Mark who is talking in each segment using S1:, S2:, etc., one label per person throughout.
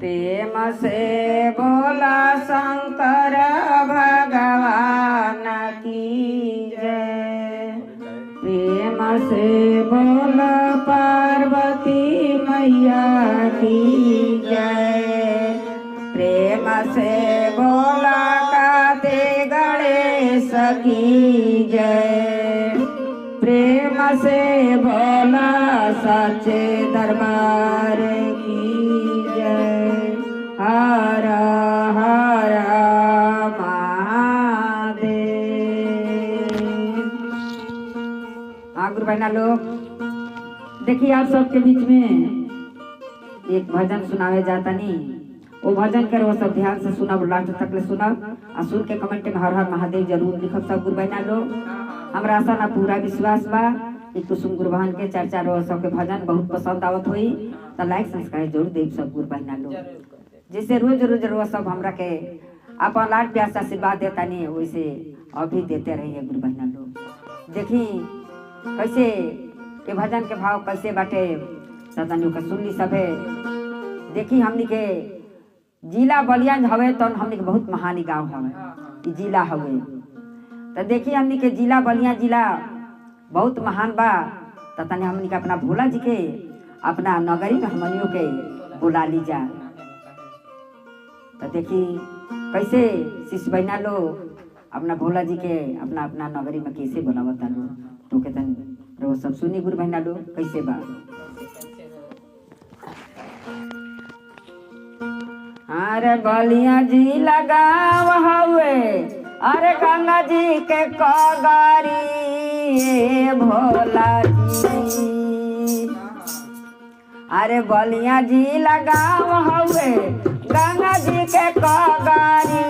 S1: प्रेम से बोला शंकर भगवान की जय। प्रेम से बोला पार्वती मैया की जय। प्रेम से बोला काते गणेश की जय। प्रेम से बोला सच्चे दरबार की जय। हर हर महादेव। हाँ गुरु बहना लोग, देखिए आप सबके बीच में एक भजन सुनावे जाता नहीं। वो भजन कर वो सब ध्यान से सुनब, लास्ट तक ले सुनब और सुन के कमेंट में हर हर महादेव जरूर लिखब सब गुरु बहना लोग। हमरा आशा ना पूरा विश्वास बा कि कुसुम गुरु बहन के चर्चा रो सबके भजन बहुत पसंद आवत हुई तो लाइक सब्सक्राइब जरूर देव सब गुरु बहना लोग। जैसे रोज रोज रोज सब हमरा के अपन लाड प्यार से आशीर्वाद देता नहीं वैसे अभी देते रहिए गुरु बहना लोग। देखी कैसे के भजन के भाव कैसे बाटे सतनियों का सुनली सभे। देखी हमनी के जिला बलिया हवे तो हमनी के बहुत महानी गाँव हवे जिला हवे। तो देखिए हमनी के जिला बलिया जिला बहुत महान बा। तो तने हमनी के अपना भोला जी के अपना नगरी में हमनियों के बुला ली जा। तो देखी कैसे शिष्य बहना लोग अपना भोला जी के अपना अपना नगरी में कैसे बुलावता लोग तो के तन रो सब सुनी गुरु बहना लोग कैसे बा। अरे बलिया जी लगाव हवे अरे गंगा जी के कगारी भोला जी। अरे बलिया जी लगाव हवे गंगा जी के कगारी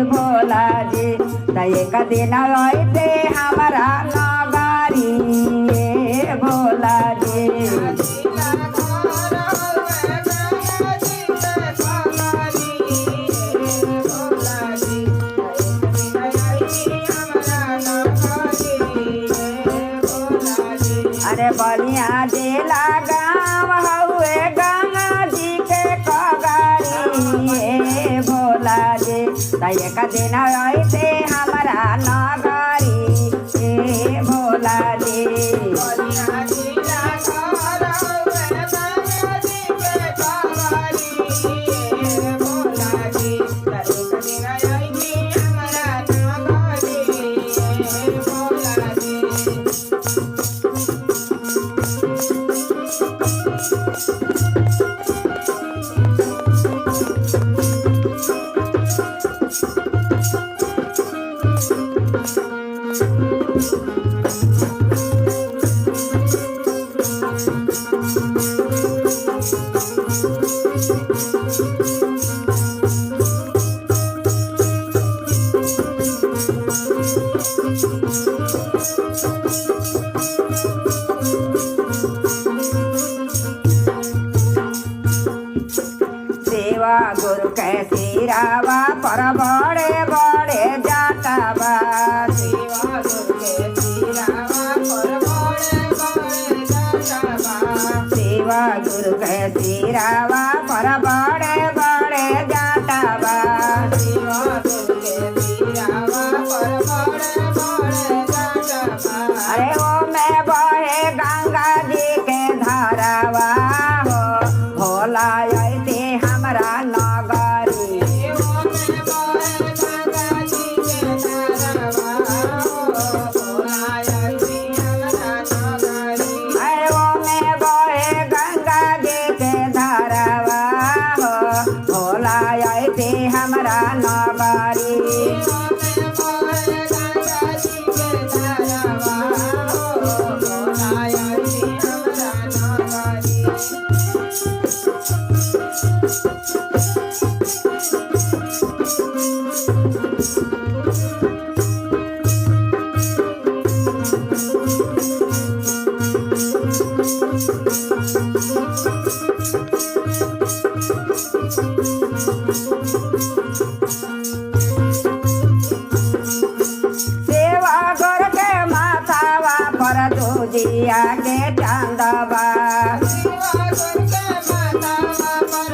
S1: भोला जी। तो एक दिन आते हमारा नगारी भोला जी। अरे बलिया जी लगाव हवे गंगा जी के कगारी भोला जी। तो एक दिन आते हमारा नगारी भोला जी। सेवा गुरु के सिरावा पर बड़े बड़े जाटावा। सेवा गुरु के सिरावा पर बड़े बड़े जाटावा। सेवा गुरु के सिरावा पर बड़े बड़े जाटावा। सेवा गुरु के सिरावा पर बड़े बड़े जाटावा। अरे ओ मैं बहे गंगा जी के धारावा हो भोला हमारा नगरी। अरे वो में बहे गंगा जी के धारावा हो भोला आते हमारा नगरी। सेवा कर के माथावा पर दूजिया के चांदवा। सेवा कर के माथावा पर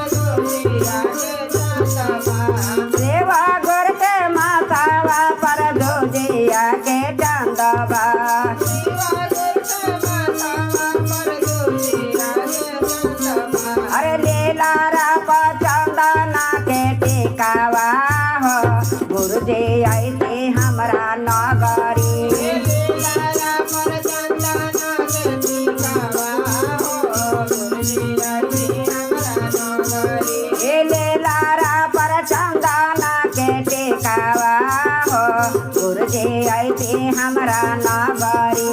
S1: अरे लेलारा चंदना के टिकावा हो गुरुजी ऐसे हमरा नगरी लेलारा पर चंदना के टिकावा हो गुरुजी ऐसे हमरा नगरी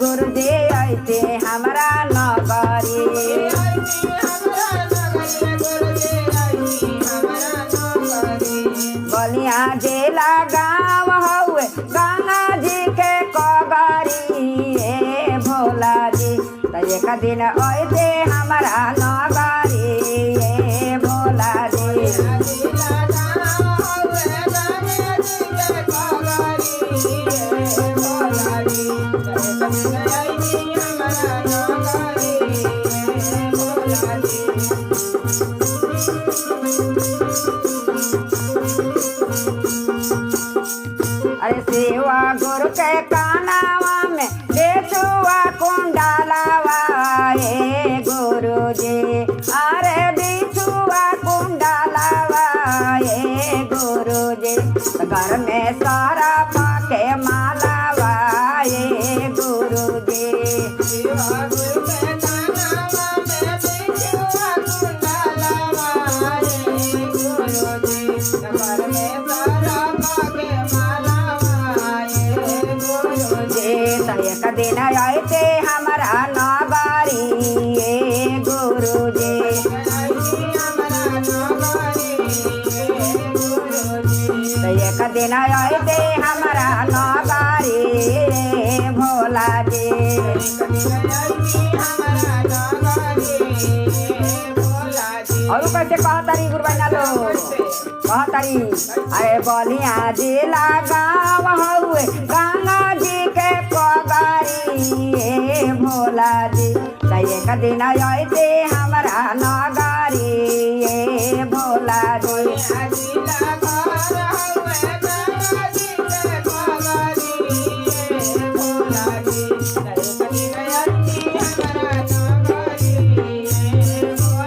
S1: गुरुजी ऐसे हमरा नगरी बलिया जिला गाँव हउए गंगा जी के कगरी ए भोला जी त एक दिन ऐसे हमरा नगरी ए भोला जी अरे सेवा गुरु के कानावा में बेचुआ कुंडलावा ए गुरु जी अरे बिछुआ कुंडलावा ए गुरु जी घर में सारा पाके मालावा ए गुरु जी सेवा गुरु के कानावा में बेचुआ कुंडलावा ए गुरु जी घर में सारा पाके एक दिन ऐसे हमरा नगरी ए गुरु जी एक दिन ऐसे हमरा नगरी भोला जी और कैसे कहतारी गुरु बना लो कहतारी अरे बलिया जिला गाँव हउए गंगा जी के पगरी ए भोला जी त एक दिन ऐसे हमरा नगरी ए भोला जी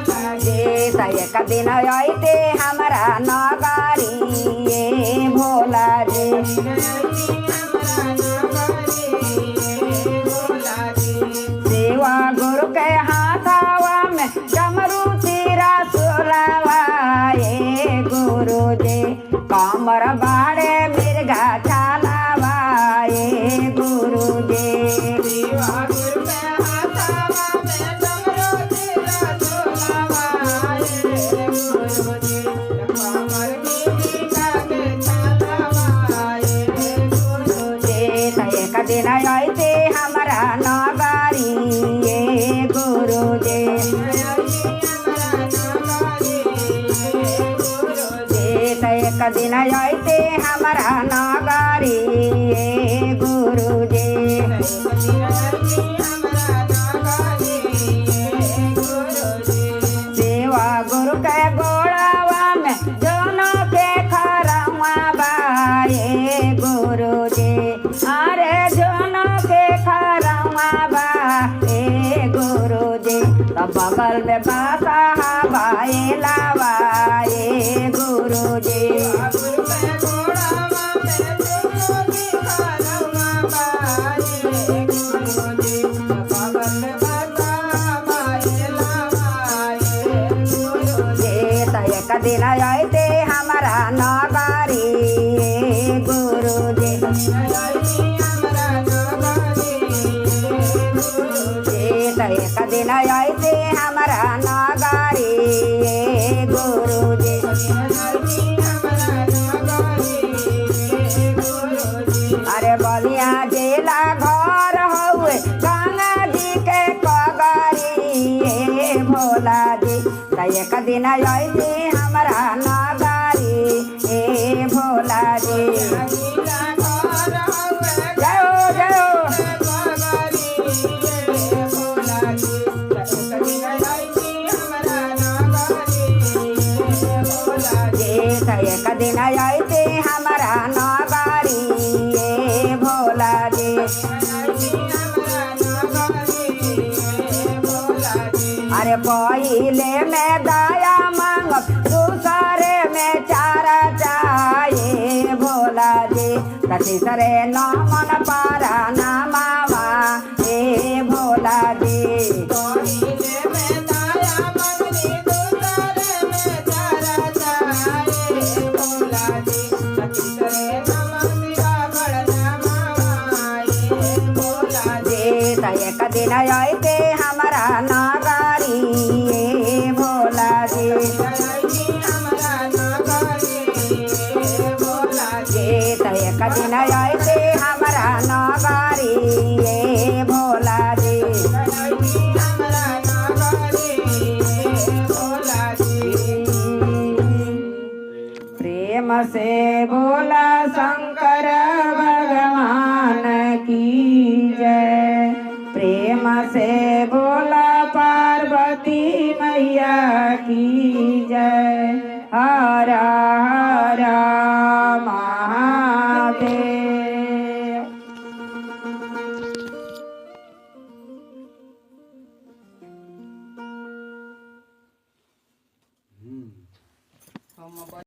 S1: एक दिन ऐसे हमरा नगरी ए भोला जी सेवा गुरु के हाथावा में डमरू तीरा सोलावा ए गुरु जी कमर बाड़े मिर्गा छालावा ए गुरु जी सेवा गुरु के हाथावा में डमरू तीरा सोलावा एक दिन ऐसे हमरा नगरी ए गुरु जी एक दिन ऐसे हमरा नगरी ए गुरु जी सेवा गुरु के गोड़ावा में दोनों के खरवा बाए गुरु जी अरे दोनों के खरवा बाए गुरु जी तब बगल में बासा बाए लावाए गुरु जी एक दिन ऐसे हमारा नगरी गुरु जी एक दिन ऐसे हमारा नगरी गुरु जी अरे बलिया जिला घर हुए गंगा जी के पगरी भोला जी एक दिन ऐसे हमारा नगरी ए भोला जी जय हो जय हो त एक दिन आते हमारा नगारी ये भोला जी। अरे पहिले में दया मांग दूसरे में चारा चाहे भोला जी। तीसरे न मन पारा न मावा हे भोला जी। एक दिन आते हमारा नगारी ये भोला जी। एक दिन आते हमारा नगारी ये भोला जी। प्रेम से बोला शंकर भगवान की जय। प्रेम से बोला पार्वती मैया की